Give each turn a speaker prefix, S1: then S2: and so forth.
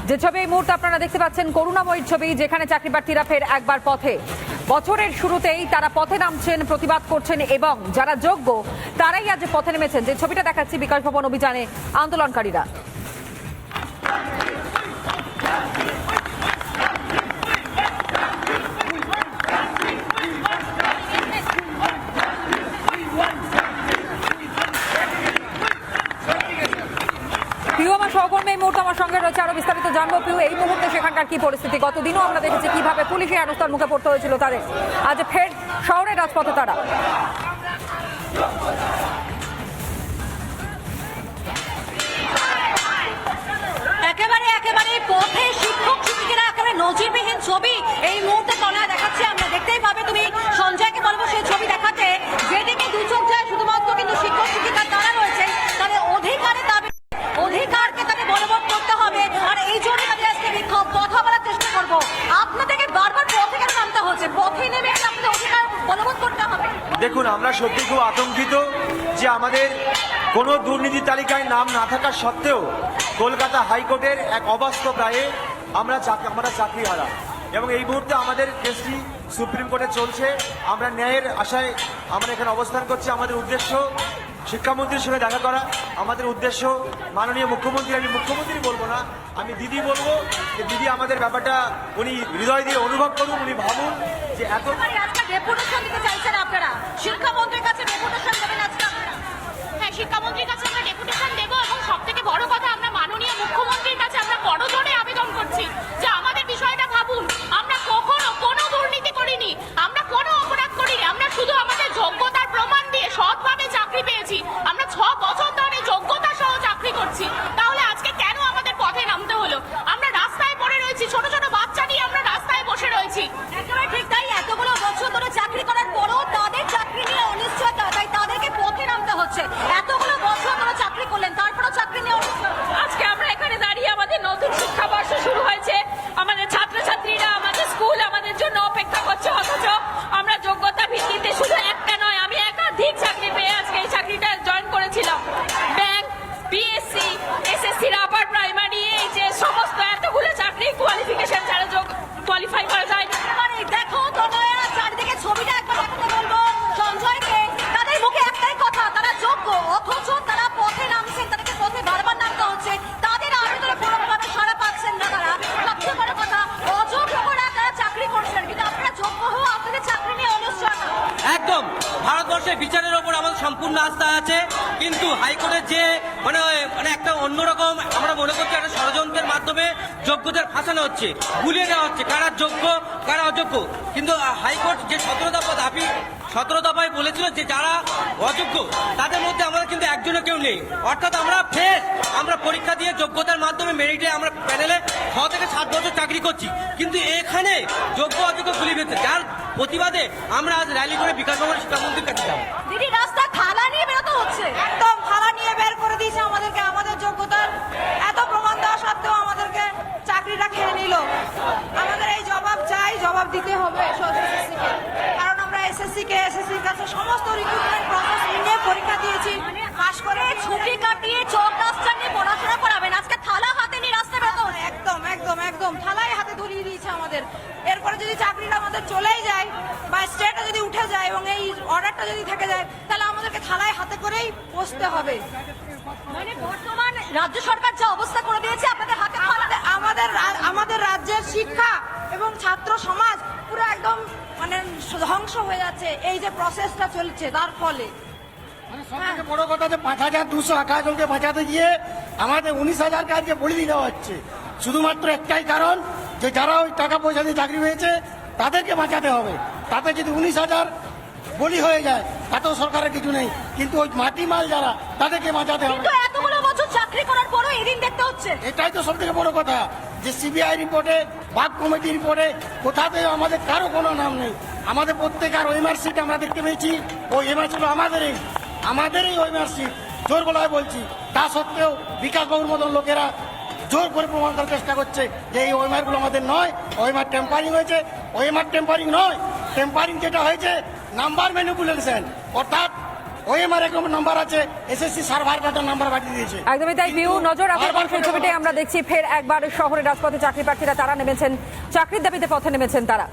S1: যে ছবি এই মুহূর্তে আপনারা দেখতে পাচ্ছেন করুণাময়ীর ছবি, যেখানে চাকরি প্রার্থীরা ফের একবার পথে। বছরের শুরুতেই তারা পথে নামছেন, প্রতিবাদ করছেন এবং যারা যোগ্য তারাই আজ পথে নেমেছেন। যে ছবিটা দেখাচ্ছি বিকাশ ভবন অভিযানে আন্দোলনকারীরা। পিউ আমার সহকর্মী এই মুহূর্তে আমার সঙ্গে রয়েছে, আরো বিস্তারিত জানবো। পিউ, এই মুহূর্তে সেখানকার কি পরিস্থিতি? গতদিনও আমরা দেখেছি কিভাবে পুলিশের হেনস্থার মুখে পড়তে হয়েছিল তাদের, আজ ফের শহরের রাজপথে তারা।
S2: একেবারে পথে শিক্ষক শিক্ষিকারা একেবারে নজিরবিহীন ছবি এই মুহূর্তে তলায় দেখাচ্ছে। আমরা দেখতেই পাবে, তুমি সঞ্জয়কে বলবো সেই ছবি দেখাতে, যেদিকে দু চোখ যায় শুধুমাত্র কিন্তু শিক্ষক শিক্ষিকা তারা রয়েছে, তাদের অধিকারকে তাদের বলবৎ করতে হবে। আর এই জন্য আমি আজকে বিক্ষোভ কথা বলার চেষ্টা করবো। আপনাদেরকে বারবার পথে কেন নামতে হচ্ছে? পথে নেমে আপনাদের অধিকার বলবৎ করতে হবে।
S3: দেখুন, আমরা সত্যি খুব আতঙ্কিত যে আমাদের কোনো দুর্নীতি তালিকায় নাম না থাকা সত্ত্বেও কলকাতা হাইকোর্টের এক অবাস্তব রায়ে আমরা চাকরিহারা, এবং এই মুহূর্তে আমাদের কেসটি সুপ্রিম কোর্টে চলছে। আমরা ন্যায়ের আশায় আমরা এখানে অবস্থান করছি। আমাদের উদ্দেশ্য শিক্ষামন্ত্রীর সঙ্গে দেখা করা, আমাদের উদ্দেশ্য মাননীয় মুখ্যমন্ত্রী, আমি মুখ্যমন্ত্রী বলবো না, আমি দিদি বলবো, যে দিদি আমাদের ব্যাপারটা উনি হৃদয় দিয়ে অনুভব করুন, উনি ভাবুন যে এত
S2: ডেপুটেশন দিতে চাইছেন আপনারা, শিক্ষামন্ত্রীর কাছে ডেপুটেশন দেবেন আজকে?
S4: হ্যাঁ, শিক্ষামন্ত্রীর কাছে আমরা ডেপুটেশন দেবো, এবং সব থেকে বড় কথা আমরা মাননীয় মুখ্যমন্ত্রীর কাছে আমরা করজোড়ে আবেদন করছি যে আমাদের বিষয়টা ভাবুন। আমরা কখনো কোনো দুর্নীতি করিনি, আমরা কোনো অপরাধ করিনি, আমরা শুধু আমাদের যোগ্যতার প্রমাণ দিয়ে সৎভাবে চাকরি পেয়েছি। আমরা 6 বছর ধরে যোগ্যতা সহ চাকরি করছি, তাহলে আজকে কেন আমাদের পথে নামতে হলো? আমরা রাস্তায় পড়ে রয়েছি, ছোট ছোট বাচ্চা নিয়ে আমরা রাস্তায় বসে রয়েছি।
S2: একেবারে ঠিক তাই, এতগুলো বছর ধরে চাকরি করার পরও তাদের চাকরি নিয়ে অনিশ্চয়তা, তাই তাদেরকে পথে নামতে হচ্ছে। এতগুলো বছর ধরে চাকরি করলেন, তারপরও চাকরি নিয়ে অনিশ্চয়তা।
S4: আজকে আমরা এখানে দাঁড়িয়ে, আমাদের নতুন শিক্ষাবর্ষ শুরু হয়েছে, আমাদের ছাত্রছাত্রীরা আমাদের স্কুল আমাদের জন্য অপেক্ষা করছে, অথচ আমরা যোগ্যতা ভিত্তিতে শুধু একটা নয়, আমি একাধিক চাকরি পেয়ে আজকে এই চাকরিটা জয়েন করেছিলাম। Bank, BSc, SSC, upper primary, এই যে সমস্ত এতগুলো চাকরি কোয়ালিফিকেশন ছাড়া কোয়ালিফাই করা যায় না।
S2: দেখো তনয়া, চারিদিকে ছবিটা একবার দেখাতে বলবো সঞ্জয়কে। তাদের মুখে একটাই কথা, তারা যোগ্য, অথচ তারা পথে নামছেন, তাদেরকে পথে বারবার নামতে হচ্ছে। তাদের আবেদনে কোনোভাবে সাড়া পাচ্ছেন না তারা। সবচেয়ে বড় কথা, অযোগ্য করে তারা চাকরি করছেন, কিন্তু আপনারা যোগ্য হও, আপনাদের চাকরি নিয়ে অনিশ্চয়তা।
S5: একদম, ভারতবর্ষের বিচারের ওপর আমাদের সম্পূর্ণ আস্থা আছে, কিন্তু হাইকোর্টের যে মানে একটা অন্যরকম আমরা মনে করছি একটা ষড়যন্ত্রের মাধ্যমে যোগ্যদের ফাঁসানো হচ্ছে, ভুলিয়ে দেওয়া হচ্ছে কারা যোগ্য কারা অযোগ্য। কিন্তু হাইকোর্ট যে 17 দফায় বলেছিল যে যারা অযোগ্য তাদের মধ্যে আমাদের কিন্তু একজনও কেউ নেই, অর্থাৎ আমরা পরীক্ষা দিয়ে যোগ্যতার মাধ্যমে মেরিটে আমরা প্যানেলে 6 থেকে 7 বছর চাকরি করছি, কিন্তু এখানে যোগ্য অযোগ্য খুলে ফেলছে, যার প্রতিবাদে আমরা আজ র্যালি করে বিকাশ ভবন শিক্ষামন্ত্রীর কাছে যাব।
S2: দিদি, রাস্তা থালা নিয়ে বেরোতে হচ্ছে, একদম থালা নিয়ে বের করে দিয়েছে আমাদেরকে। আমাদের যোগ্যতার এত প্রমাণ দেওয়া সত্ত্বেও আমাদেরকে চাকরিটা খেয়ে নিল। আমাদের এই জবাব চাই, জবাব দিতে হবে এসএসসিকে, কারণ আমরা এসএসসির কাছে সমস্ত রিক্রুটমেন্ট প্রসেস নিয়ে পরীক্ষা দিয়েছি, পাশ করে ছুটি কাটিয়ে চক ডাস্টার নিয়ে পড়াশোনা করাবেন, আজকে থালা হাতে নিয়ে রাস্তায় বেরোতে হচ্ছে। একদম থালাই হাতে ধরিয়ে দিয়েছে আমাদের। এরপরে যদি চাকরিটা আমাদের চলেই যায় বা স্টেটে যদি উঠে যায় এবং এই অর্ডারটা যদি থেকে যায়, তাহলে আমাদেরকে থালায় হাতে করেই বসতে হবে। মানে বর্তমান রাজ্য সরকার যা অবস্থা করে দিয়েছে, আপনাদের হাতে আমাদের রাজ্যের শিক্ষা এবং ছাত্র সমাজ পুরো একদম মানে ধ্বংস হয়ে যাচ্ছে এই যে প্রসেসটা চলছে তার ফলে।
S6: সবথেকে বড় কথা যে 5200 জনকে বাঁচাতে গিয়ে আমাদের 19,000 কাজকে বলি দিতে হচ্ছে, শুধুমাত্র একটাই কারণ যে যারা ওই টাকা পয়সা দিয়ে চাকরি পেয়েছে তাদেরকে বাঁচাতে হবে। তাতে যদি 19,000 বলি হয়ে যায় তাতেও সরকারের কিছু নেই, কিন্তু ওই মাটি মাল যারা তাদেরকে বাঁচাতে হবে।
S2: কিন্তু এতগুলো বছর চাকরি করার পরও এদিন দেখতে হচ্ছে।
S6: এটাই তো সব থেকে বড় কথা, যে সিবিআই রিপোর্টে, বাগ কমিটি রিপোর্টে কোথাতে আমাদের কারো কোনো নাম নেই। আমাদের প্রত্যেকের ওএমআর সিট আমরা দেখতে পেয়েছি, ওই এমআর ছিল আমাদেরই ওএমআর সিট, জোর গলায় বলছি। তা সত্ত্বেও বিকাশ বাবুর মতন লোকেরা জোর করে প্রমাণ করার চেষ্টা করছে যে এই ওএমআর গুলো আমাদের নয়, ওএমআর টেম্পারিং হয়েছে। ওএমআর টেম্পারিং নয়, টেম্পারিং যেটা হয়েছে নাম্বার ম্যানিপুলেশন, অর্থাৎ ওএমআর এরকম নাম্বার আছে, এসএসসি সার্ভার ডাটা নাম্বার পাঠিয়ে দিয়েছে।
S1: একদমই তাই পিউ, নজর রাখার পর সেই ছবিটাই আমরা দেখছি। ফের একবার শহরের রাজপথে চাকরি প্রার্থীরা তারা নেমেছেন, চাকরির দাবিতে পথে নেমেছেন তারা।